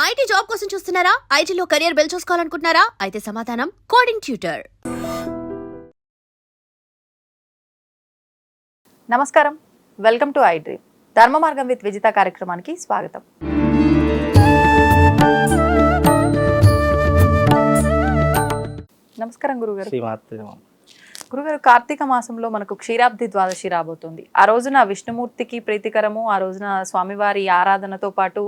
IT job కోసం చూస్తున్నారా? ఐటీలో కెరియర్ బిల్డ్ చూసుకోవాలనుకుంటున్నారా? అయితే సమాధానం కోడింగ్ ట్యూటర్. నమస్కారం, వెల్కమ్ టు ఐ డ్రీమ్. ధర్మ మార్గం విత్ విజిత కార్యక్రమానికి స్వాగతం. నమస్కారం గురుగారు. గురుగారు, కార్తీక మాసంలో మనకు క్షీరాబ్ది ద్వాదశి రాబోతుంది. ఆ రోజున విష్ణుమూర్తికి ప్రీతికరము, ఆ రోజున స్వామివారి ఆరాధనతో పాటు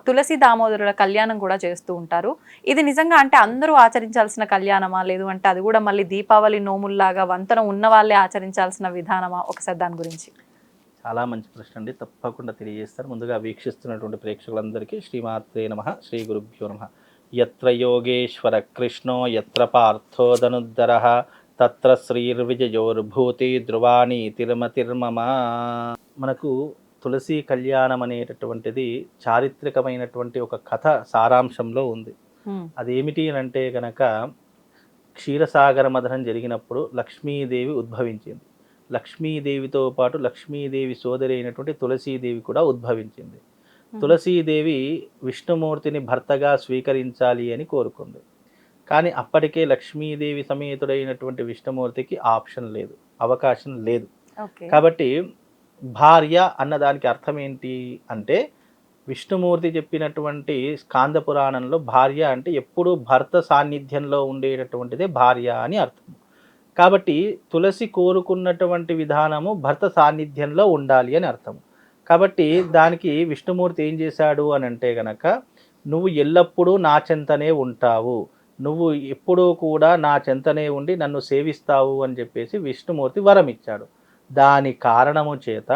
తులసి దామోదరుల కళ్యాణం కూడా చేస్తూ ఉంటారు. ఇది నిజంగా అంటే అందరూ ఆచరించాల్సిన కళ్యాణమా, లేదు అంటే అది కూడా మళ్ళీ దీపావళి నోముల్లాగా వంతన ఉన్న వాళ్ళే ఆచరించాల్సిన విధానమా? ఒకసారి దాని గురించి. చాలా మంచి ప్రశ్న అండి, తప్పకుండా తెలియజేస్తారు. ముందుగా వీక్షిస్తున్నటువంటి ప్రేక్షకులందరికీ శ్రీమాత్రే నమః, శ్రీ గురుభ్యో నమః. యత్ర యోగేశ్వర కృష్ణో యత్ర పార్థో ధనుద్ధరః తత్ర శ్రీర్విజయోర్భూతి ధ్రువాణి తిరుమతిర్మమ. మనకు తులసి కళ్యాణం అనేటటువంటిది చారిత్రకమైనటువంటి ఒక కథ సారాంశంలో ఉంది. అదేమిటి అని అంటే కనుక, క్షీరసాగర మథనం జరిగినప్పుడు లక్ష్మీదేవి ఉద్భవించింది. లక్ష్మీదేవితో పాటు లక్ష్మీదేవి సోదరి అయినటువంటి తులసీదేవి కూడా ఉద్భవించింది. తులసీదేవి విష్ణుమూర్తిని భర్తగా స్వీకరించాలి అని కోరుకుంది. కానీ అప్పటికే లక్ష్మీదేవి సమేతుడైనటువంటి విష్ణుమూర్తికి ఆప్షన్ లేదు, అవకాశం లేదు. కాబట్టి భార్య అన్నదానికి అర్థం ఏంటి అంటే, విష్ణుమూర్తి చెప్పినటువంటి స్కాంద పురాణంలో భార్య అంటే ఎప్పుడూ భర్త సాన్నిధ్యంలో ఉండేటటువంటిదే భార్య అని అర్థం. కాబట్టి తులసి కోరుకున్నటువంటి విధానము భర్త సాన్నిధ్యంలో ఉండాలి అని అర్థం. కాబట్టి దానికి విష్ణుమూర్తి ఏం చేశాడు అని అంటే గనక, నువ్వు ఎల్లప్పుడూ నా చెంతనే ఉంటావు, నువ్వు ఎప్పుడూ కూడా నా చెంతనే ఉండి నన్ను సేవిస్తావు అని చెప్పేసి విష్ణుమూర్తి వరం ఇచ్చాడు. దాని కారణము చేత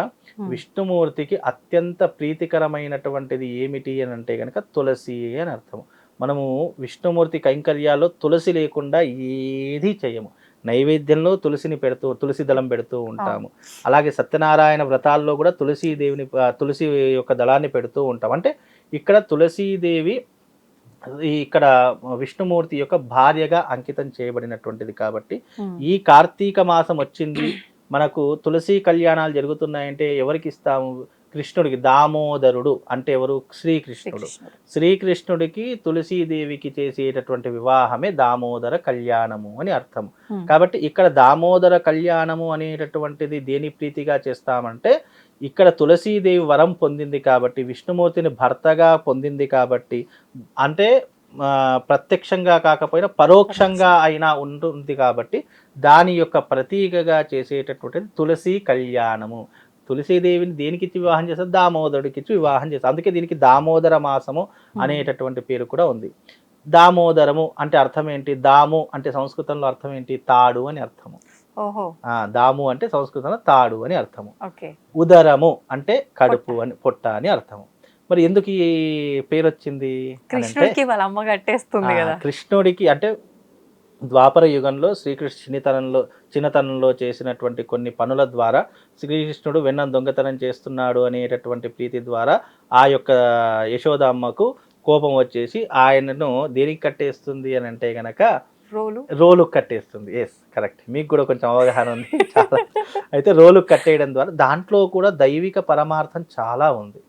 విష్ణుమూర్తికి అత్యంత ప్రీతికరమైనటువంటిది ఏమిటి అని అంటే కనుక తులసి అని అర్థం. మనము విష్ణుమూర్తి కైంకర్యాల్లో తులసి లేకుండా ఏది చేయము. నైవేద్యంలో తులసి దళం పెడుతూ ఉంటాము. అలాగే సత్యనారాయణ వ్రతాల్లో కూడా తులసి యొక్క దళాన్ని పెడుతూ ఉంటాం. అంటే ఇక్కడ తులసీదేవి ఇక్కడ విష్ణుమూర్తి యొక్క భార్యగా అంకితం చేయబడినటువంటిది. కాబట్టి ఈ కార్తీక మాసం వచ్చింది, మనకు తులసి కళ్యాణాలు జరుగుతున్నాయంటే ఎవరికి ఇస్తాము? కృష్ణుడికి. దామోదరుడు అంటే ఎవరు? శ్రీకృష్ణుడు. శ్రీకృష్ణుడికి తులసీదేవికి చేసేటటువంటి వివాహమే దామోదర కళ్యాణము అని అర్థం. కాబట్టి ఇక్కడ దామోదర కళ్యాణము అనేటటువంటిది దేని ప్రీతిగా చేస్తామంటే, ఇక్కడ తులసీదేవి వరం పొందింది కాబట్టి, విష్ణుమూర్తిని భర్తగా పొందింది కాబట్టి, అంటే ప్రత్యక్షంగా కాకపోయినా పరోక్షంగా అయినా ఉంటుంది కాబట్టి, దాని యొక్క ప్రతీకగా చేసేటటువంటిది తులసి కళ్యాణము. తులసీదేవిని దేనికిచ్చి వివాహం చేస్తారు? దామోదరుడికిచ్చి వివాహం చేస్తారు. అందుకే దీనికి దామోదర మాసము అనేటటువంటి పేరు కూడా ఉంది. దామోదరము అంటే అర్థం ఏంటి? దాము అంటే సంస్కృతంలో అర్థం ఏంటి? తాడు అని అర్థము. దాము అంటే సంస్కృతంలో తాడు అని అర్థము. ఉదరము అంటే కడుపు అని, పొట్ట అని అర్థము. మరి ఎందుకు ఈ పేరు వచ్చింది? కృష్ణుడికి అంటే ద్వాపర యుగంలో శ్రీకృష్ణ చిన్నతనంలో చేసినటువంటి కొన్ని పనుల ద్వారా శ్రీకృష్ణుడు వెన్న దొంగతనం చేస్తున్నాడు అనేటటువంటి ప్రీతి ద్వారా ఆ యొక్క యశోదమ్మకు కోపం వచ్చేసి ఆయనను దేనికి కట్టేస్తుంది అని అంటే గనక రోలు కట్టేస్తుంది. ఎస్, కరెక్ట్, మీకు కూడా కొంచెం అవగాహన ఉంది. చాలా అయితే రోలు కట్టేయడం ద్వారా దాంట్లో కూడా దైవిక పరమార్థం చాలా ఉంది.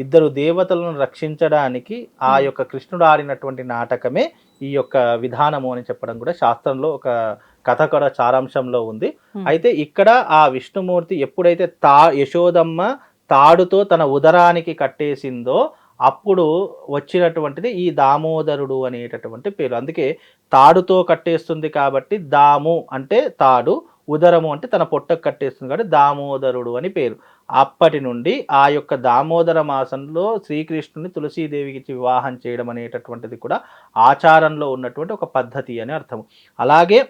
ఇద్దరు దేవతలను రక్షించడానికి ఆ యొక్క కృష్ణుడు ఆడినటువంటి నాటకమే ఈ యొక్క విధానము అని చెప్పడం కూడా శాస్త్రంలో ఒక కథ కూడా సారాంశంలో ఉంది. అయితే ఇక్కడ ఆ విష్ణుమూర్తి ఎప్పుడైతే యశోదమ్మ తాడుతో తన ఉదరానికి కట్టేసిందో అప్పుడు వచ్చినటువంటిది ఈ దామోదరుడు అనేటటువంటి పేరు. అందుకే తాడుతో కట్టేస్తుంది కాబట్టి దాము అంటే తాడు, ఉదరము అంటే తన పొట్టకు కట్టేస్తుంది కాబట్టి దామోదరుడు అని పేరు. అప్పటి నుండి ఆ యొక్క దామోదర మాసంలో శ్రీకృష్ణుని తులసీదేవికి వివాహం చేయడం అనేటటువంటిది కూడా ఆచారంలో ఉన్నటువంటి ఒక పద్ధతి అని అర్థం. అలాగే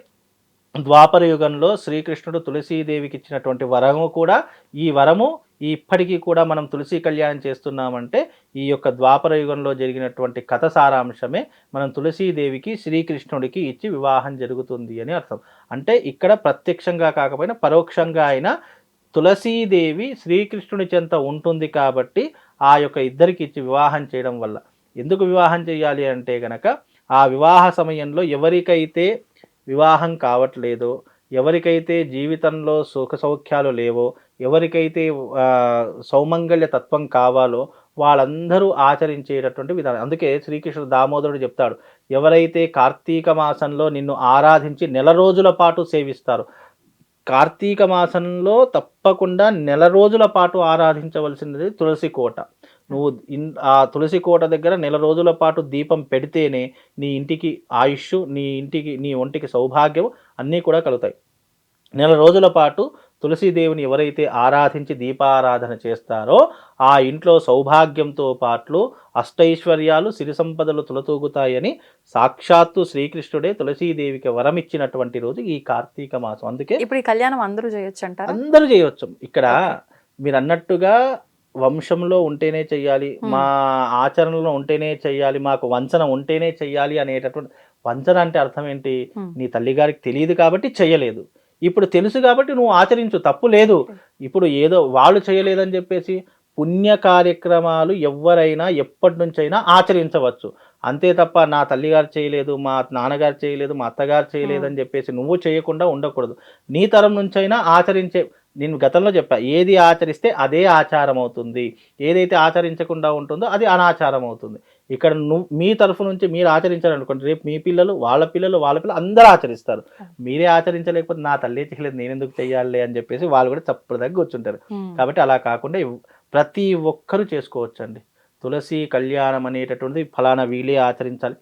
ద్వాపర యుగంలో శ్రీకృష్ణుడు తులసీదేవికి ఇచ్చినటువంటి వరము కూడా, ఈ వరము ఇప్పటికీ కూడా మనం తులసి కళ్యాణం చేస్తున్నామంటే ఈ యొక్క ద్వాపర యుగంలో జరిగినటువంటి కథ సారాంశమే మనం తులసీదేవికి శ్రీకృష్ణుడికి ఇచ్చి వివాహం జరుగుతుంది అని అర్థం. అంటే ఇక్కడ ప్రత్యక్షంగా కాకపోయినా పరోక్షంగా అయినా తులసీదేవి శ్రీకృష్ణుడి చెంత ఉంటుంది కాబట్టి ఆ యొక్క ఇద్దరికి ఇచ్చి వివాహం చేయడం వల్ల. ఎందుకు వివాహం చేయాలి అంటే గనక, ఆ వివాహ సమయంలో ఎవరికైతే వివాహం కావట్లేదో, ఎవరికైతే జీవితంలో సుఖ సౌఖ్యాలు లేవో, ఎవరికైతే సౌమంగళ్య తత్వం కావాలో వాళ్ళందరూ ఆచరించేటటువంటి విధానం. అందుకే శ్రీకృష్ణుడు దామోదరుడు చెప్తాడు, ఎవరైతే కార్తీక మాసంలో నిన్ను ఆరాధించి నెల రోజుల పాటు సేవిస్తారు, కార్తీక మాసంలో తప్పకుండా నెల రోజుల పాటు ఆరాధించవలసినది తులసి కోట. నువ్వు ఆ తులసి కోట దగ్గర నెల రోజుల పాటు దీపం పెడితేనే నీ ఇంటికి ఆయుష్, నీ ఒంటికి సౌభాగ్యం అన్నీ కూడా కలుగుతాయి. నెల రోజుల పాటు తులసీదేవిని ఎవరైతే ఆరాధించి దీపారాధన చేస్తారో ఆ ఇంట్లో సౌభాగ్యంతో పాటు అష్టైశ్వర్యాలు సిరి సంపదలు తులతూగుతాయని సాక్షాత్తు శ్రీకృష్ణుడే తులసీదేవికి వరం ఇచ్చినటువంటి రోజు ఈ కార్తీక మాసం. అందుకే ఇప్పుడు ఈ కళ్యాణం అందరూ చేయొచ్చు అంటారా? అందరూ చేయవచ్చు. ఇక్కడ మీరు అన్నట్టుగా వంశంలో ఉంటేనే చెయ్యాలి, మా ఆచరణలో ఉంటేనే చెయ్యాలి, మాకు వంచన ఉంటేనే చెయ్యాలి అనేటటువంటి, వంచన అంటే అర్థం ఏంటి? నీ తల్లిగారికి తెలియదు కాబట్టి చెయ్యలేదు, ఇప్పుడు తెలుసు కాబట్టి నువ్వు ఆచరించు, తప్పు లేదు. ఇప్పుడు ఏదో వాళ్ళు చేయలేదని చెప్పేసి పుణ్య కార్యక్రమాలు ఎవరైనా ఎప్పటి నుంచైనా ఆచరించవచ్చు. అంతే తప్ప నా తల్లిగారు చేయలేదు, మా నాన్నగారు చేయలేదు, మా అత్తగారు చేయలేదు అని చెప్పేసి నువ్వు చేయకుండా ఉండకూడదు. నీ తరం నుంచైనా ఆచరించే, నేను గతంలో చెప్పా, ఏది ఆచరిస్తే అదే ఆచారం అవుతుంది, ఏదైతే ఆచరించకుండా ఉంటుందో అది అనాచారం అవుతుంది. ఇక్కడ మీ తరఫు నుంచి మీరు ఆచరించాలనుకోండి, రేపు మీ పిల్లలు వాళ్ళ పిల్లలు అందరూ ఆచరిస్తారు. మీరే ఆచరించలేకపోతే నా తల్లి చేయలేదు నేను ఎందుకు చెయ్యాలి అని చెప్పేసి వాళ్ళు కూడా చప్పుడు దగ్గర కూర్చుంటారు. కాబట్టి అలా కాకుండా ప్రతి ఒక్కరూ చేసుకోవచ్చండి. తులసి కళ్యాణం అనేటటువంటిది ఫలానా వీలే ఆచరించాలి,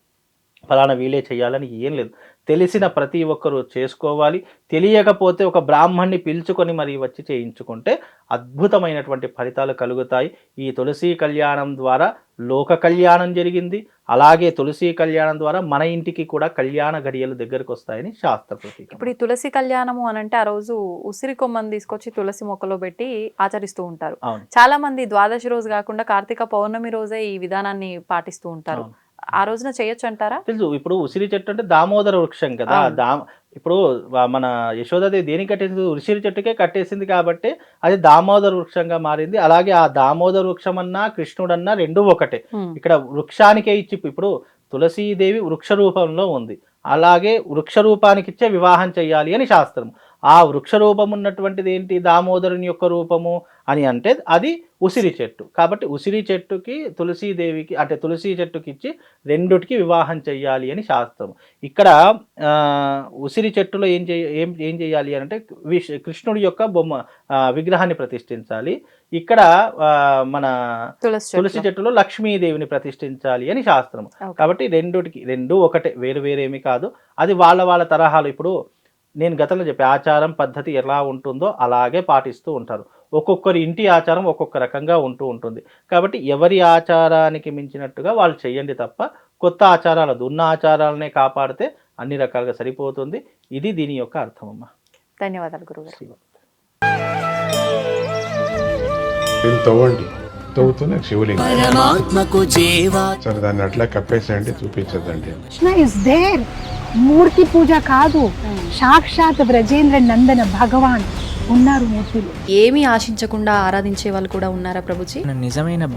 ఫలానా వీలే చేయాలని ఏం లేదు. తెలిసిన ప్రతి ఒక్కరూ చేసుకోవాలి. తెలియకపోతే ఒక బ్రాహ్మణ్ణి పిలుచుకొని మరి వచ్చి చేయించుకుంటే అద్భుతమైనటువంటి ఫలితాలు కలుగుతాయి. ఈ తులసి కళ్యాణం ద్వారా లోక కళ్యాణం జరిగింది, అలాగే తులసి కళ్యాణం ద్వారా మన ఇంటికి కూడా కళ్యాణ గడియలు దగ్గరకు వస్తాయని శాస్త్ర ప్రతీక. ఇప్పుడు ఈ తులసి కళ్యాణము అని అంటే ఆ రోజు ఉసిరి కొమ్మని తీసుకొచ్చి తులసి మొక్కలో పెట్టి ఆచరిస్తూ ఉంటారు. చాలా మంది ద్వాదశి రోజు కాకుండా కార్తీక పౌర్ణమి రోజే ఈ విధానాన్ని పాటిస్తూ ఉంటారు. ఆ రోజున చేయొచ్చు అంటారా? తెలుసు. ఇప్పుడు ఉసిరి చెట్టు అంటే దామోదర వృక్షం కదా. ఇప్పుడు మన యశోదాదేవి దేనికి కట్టేసింది? ఉసిరి చెట్టుకే కట్టేసింది కాబట్టి అది దామోదర వృక్షంగా మారింది. అలాగే ఆ దామోదర వృక్షం అన్నా కృష్ణుడన్నా రెండు ఒకటే. ఇక్కడ వృక్షానికే ఇచ్చి, ఇప్పుడు తులసీదేవి వృక్ష రూపంలో ఉంది, అలాగే వృక్ష రూపానికి ఇచ్చే వివాహం చెయ్యాలి అని శాస్త్రం. ఆ వృక్ష రూపం ఉన్నటువంటిది ఏంటి? దామోదరుని యొక్క రూపము అని అంటే అది ఉసిరి చెట్టు. కాబట్టి ఉసిరి చెట్టుకి తులసీదేవికి అంటే తులసి చెట్టుకి ఇచ్చి రెండుటికి వివాహం చెయ్యాలి అని శాస్త్రం. ఇక్కడ ఉసిరి చెట్టులో ఏం చేయాలి అని అంటే కృష్ణుడి యొక్క విగ్రహాన్ని ప్రతిష్ఠించాలి. ఇక్కడ మన తులసి చెట్టులో లక్ష్మీదేవిని ప్రతిష్ఠించాలి అని శాస్త్రం. కాబట్టి రెండు ఒకటే, వేరు వేరేమి కాదు. అది వాళ్ళ తరహాలు. ఇప్పుడు నేను గతంలో చెప్పే ఆచారం పద్ధతి ఎలా ఉంటుందో అలాగే పాటిస్తూ ఉంటారు. ఒక్కొక్కరి ఇంటి ఆచారం ఒక్కొక్క రకంగా ఉంటుంది. కాబట్టి ఎవరి ఆచారానికి మించినట్టుగా వాళ్ళు చేయండి తప్ప కొత్త ఆచారాలు, ఉన్న ఆచారాలనే కాపాడితే అన్ని రకాలుగా సరిపోతుంది. ఇది దీని యొక్క అర్థం అమ్మా. ధన్యవాదాలు గురుగారు. తవ్వుతున్న శివలింగం సరే, దాన్ని అట్లా కప్పేసేయండి, చూపించదండి. Krishna is there. మూర్తి పూజ కాదు, సాక్షాత్ బ్రజేంద్ర నందన భగవాన్ ఉన్నారు మూర్తిలో. ఏమీ ఆశించకుండా ఆరాధించే వాళ్ళు కూడా ఉన్నారా ప్రభుజీ? నిజమైన